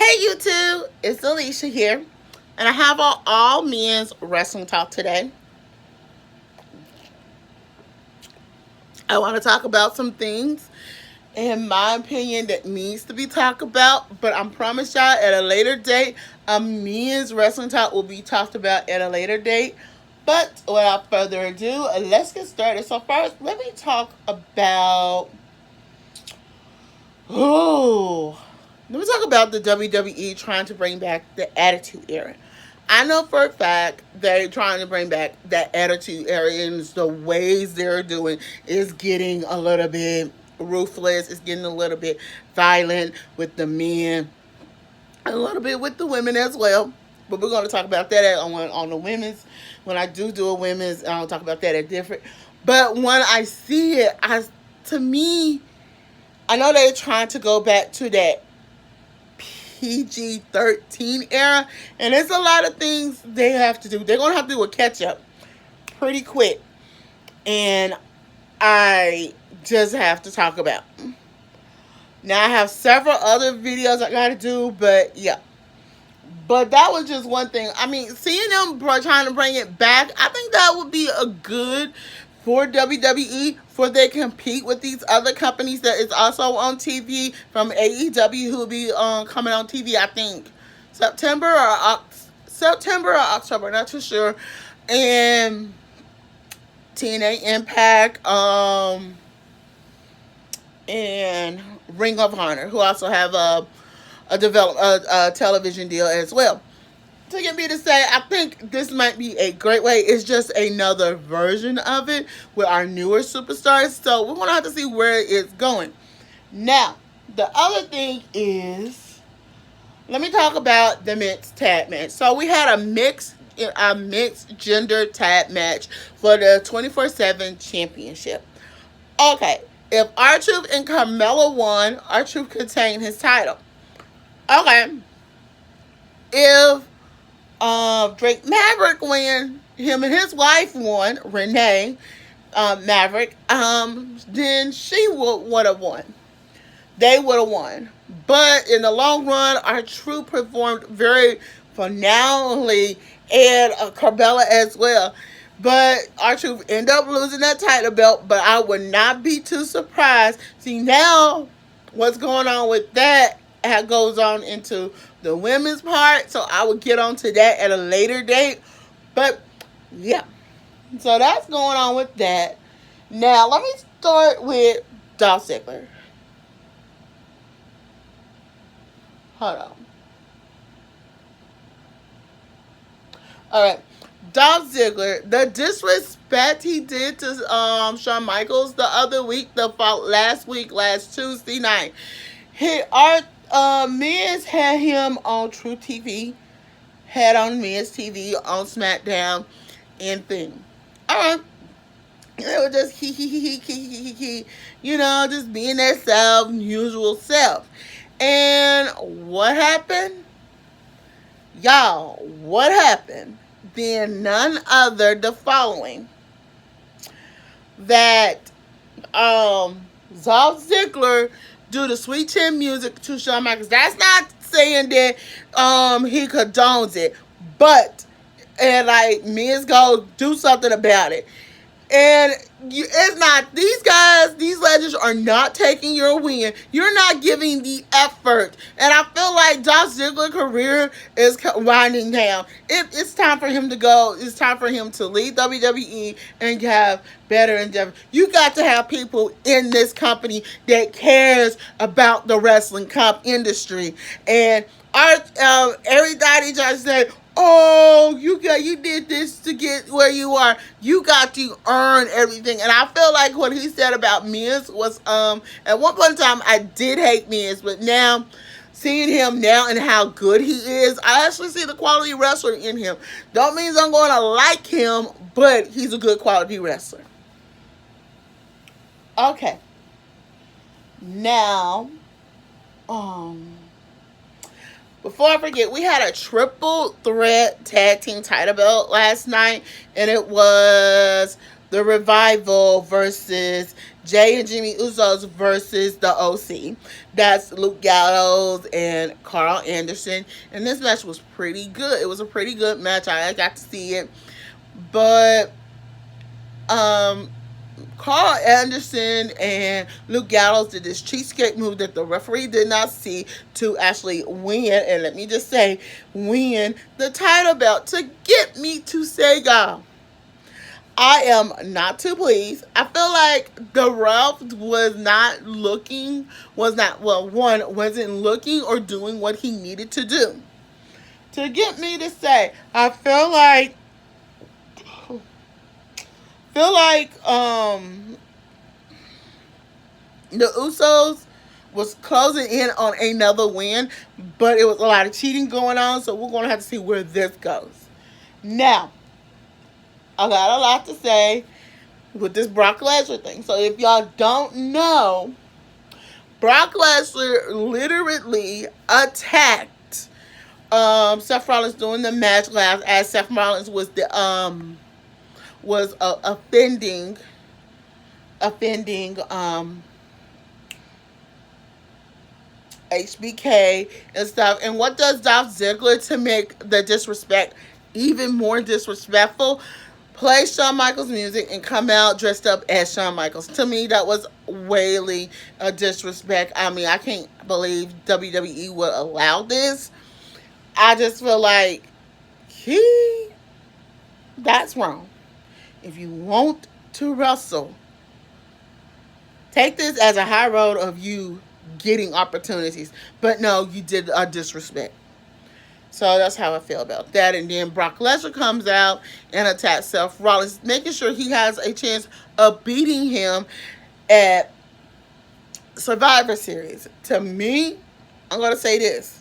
Hey YouTube, it's Alicia here, and I have all men's wrestling talk today. I want to talk about some things, in my opinion, that needs to be talked about, but I promise y'all at a later date, a men's wrestling talk will be talked about at a later date. But without further ado, let's get started. So first, let me talk about oh, let me talk about the WWE trying to bring back the Attitude Era. I know for a fact they're trying to bring back that Attitude Era, and the ways they're doing is getting a little bit ruthless. It's getting a little bit violent with the men, a little bit with the women as well. But we're going to talk about that on the women's. When I do a women's, I'll talk about that at different. But when I see it, to me, I know they're trying to go back to that PG-13 era, and there's a lot of things they have to do. They're going to have to do a catch up pretty quick, and I just have to talk about. Now, I have several other videos I got to do, but yeah. But that was just one thing. I mean, seeing them trying to bring it back, I think that would be a good for WWE, for they compete with these other companies that is also on TV from AEW, who will be coming on TV, I think September or October, not too sure, and TNA Impact, and Ring of Honor, who also have a television deal as well. To get me to say, I think this might be a great way. It's just another version of it with our newer superstars. So we're going to have to see where it's going. Now, the other thing is, let me talk about the mixed tag match. So we had a mixed gender tag match for the 24/7 championship. Okay, if R-Truth and Carmella won, R-Truth could retain his title. Okay, if Drake Maverick win, him and his wife won, Renee Maverick, then she would have won. They would have won. But in the long run, R-Truth performed very phenomenally, and Carmella as well. But R-Truth ended up losing that title belt, but I would not be too surprised. See, now what's going on with that goes on into the women's part, so I would get on to that at a later date. But yeah, so that's going on with that. Now let me start with Dolph Ziggler. Hold on. Alright, Dolph Ziggler, the disrespect he did to Shawn Michaels the other week, last Tuesday night. Miz had him on True TV, had on Miz TV on SmackDown, and thing. Alright. They were just just being their self, usual self. And what happened? Y'all, what happened? Then none other the following. That Dolph Ziggler do the Sweet Chin music to Shawn Michaels. That's not saying that he condones it, but Miz go do something about it. And it's not, these legends are not taking your win. You're not giving the effort. And I feel like Dolph Ziggler's career is winding down. It's time for him to go. It's time for him to leave WWE and have better endeavor. You got to have people in this company that cares about the wrestling industry. And everybody just said, oh, you did this to get where you are. You got to earn everything. And I feel like what he said about Miz was, at one point in time, I did hate Miz, but now, seeing him now and how good he is, I actually see the quality wrestler in him. Don't mean I'm going to like him, but he's a good quality wrestler. Okay. Now, before I forget, we had a triple threat tag team title belt last night, and it was the Revival versus Jay and Jimmy Usos versus the OC. That's Luke Gallows and Carl Anderson. And this match was pretty good. It was a pretty good match. I got to see it. But um Carl Anderson and Luke Gallows did this cheesecake move that the referee did not see to actually win, and let me just say, win the title belt to get me to say, y'all, I am not too pleased. I feel like the ref wasn't looking or doing what he needed to do. To get me to say, I feel like the Usos was closing in on another win, but it was a lot of cheating going on, so we're gonna have to see where this goes. Now, I got a lot to say with this Brock Lesnar thing. So if y'all don't know, Brock Lesnar literally attacked Seth Rollins during the match last, as Seth Rollins was offending HBK and stuff. And what does Dolph Ziggler to make the disrespect even more disrespectful? Play Shawn Michaels music and come out dressed up as Shawn Michaels. To me, that was wayly a disrespect. I mean, I can't believe WWE would allow this. I just feel like that's wrong. If you want to wrestle, take this as a high road of you getting opportunities. But no, you did a disrespect. So that's how I feel about that. And then Brock Lesnar comes out and attacks Seth Rollins, making sure he has a chance of beating him at Survivor Series. To me, I'm going to say this.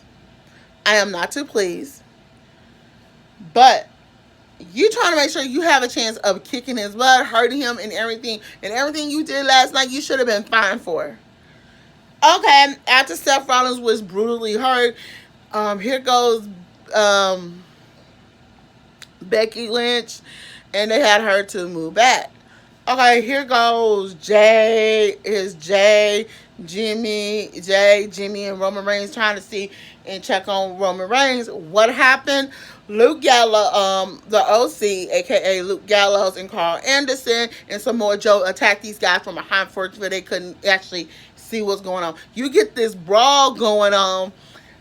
I am not too pleased. But you trying to make sure you have a chance of kicking his butt, hurting him, and everything. And everything you did last night, you should have been fined for. Okay, after Seth Rollins was brutally hurt, here goes Becky Lynch, and they had her to move back. Okay, here goes Jimmy, and Roman Reigns trying to see and check on Roman Reigns. What happened? Luke Gallows, the OC, aka Luke Gallows, and Carl Anderson and Samoa Joe attacked these guys from behind first, where they couldn't actually see what's going on. You get this brawl going on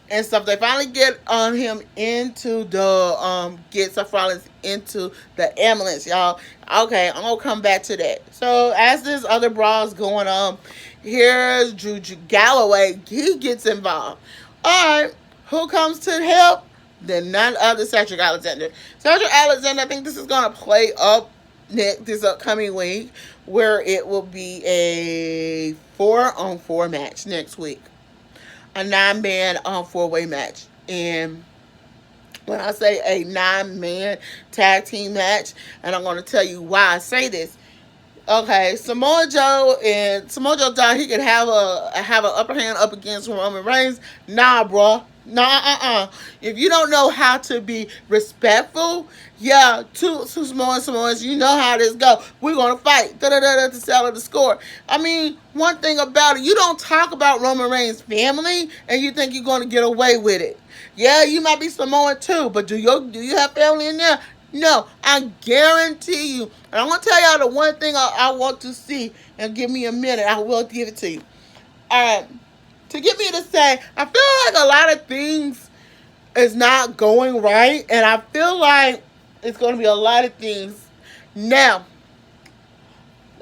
and stuff. They finally get him into the get Seth Rollins into the ambulance, y'all. Okay, I'm gonna come back to that. So as this other brawl's going on, here's Drew Galloway. He gets involved. All right, who comes to help? Then none other Cedric Alexander. Cedric Alexander, I think this is gonna play up this upcoming week, where it will be a 4-on-4 match next week. A 9-man 4-way match. And when I say a 9-man tag team match, and I'm going to tell you why I say this. Okay, Samoa Joe thought he could have an upper hand up against Roman Reigns. Nah, bro. Nah, If you don't know how to be respectful, yeah, two Samoans, you know how this go. We're gonna fight, to settle the score. I mean, one thing about it, you don't talk about Roman Reigns' family, and you think you're gonna get away with it. Yeah, you might be Samoan too, but do you have family in there? No, I guarantee you. And I'm gonna tell y'all the one thing I want to see, and give me a minute, I will give it to you. All right. To get me to say, I feel like a lot of things is not going right, and I feel like it's going to be a lot of things. Now,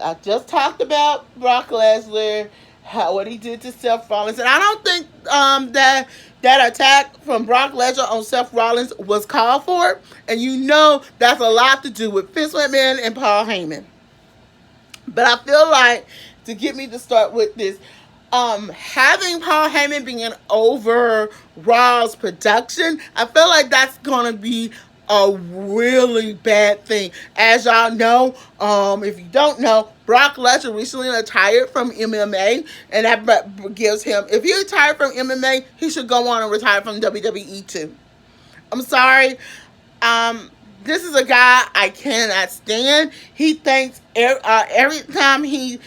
I just talked about Brock Lesnar, what he did to Seth Rollins, and I don't think that attack from Brock Lesnar on Seth Rollins was called for, and you know that's a lot to do with Vince McMahon and Paul Heyman. But I feel like, to get me to start with this, having Paul Heyman being over Raw's production, I feel like that's gonna be a really bad thing. As y'all know, if you don't know, Brock Lesnar recently retired from MMA, and that gives him, if he retired from MMA, he should go on and retire from WWE too. I'm sorry. This is a guy I cannot stand. He thinks every time he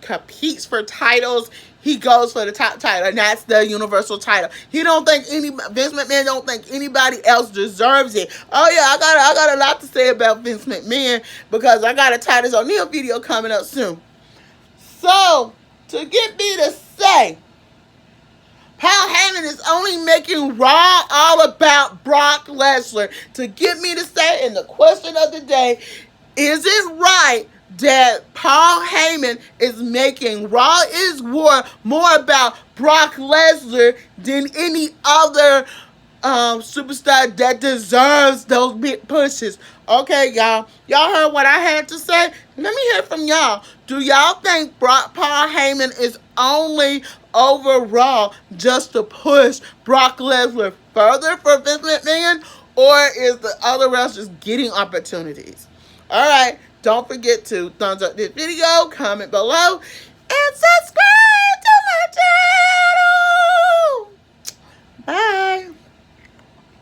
competes for titles, he goes for the top title, and that's the Universal title. He don't think Vince McMahon don't think anybody else deserves it. Oh yeah, I got a lot to say about Vince McMahon because I got a Titus O'Neil video coming up soon. So to get me to say Paul Heyman is only making Raw all about Brock Lesnar, to get me to say, in the question of the day, is it right that Paul Heyman is making Raw is War more about Brock Lesnar than any other superstar that deserves those big pushes? Okay, y'all. Y'all heard what I had to say? Let me hear from y'all. Do y'all think Paul Heyman is only over Raw just to push Brock Lesnar further for Vince McMahon? Or is the other wrestlers getting opportunities? Alright, don't forget to thumbs up this video, comment below, and subscribe to my channel!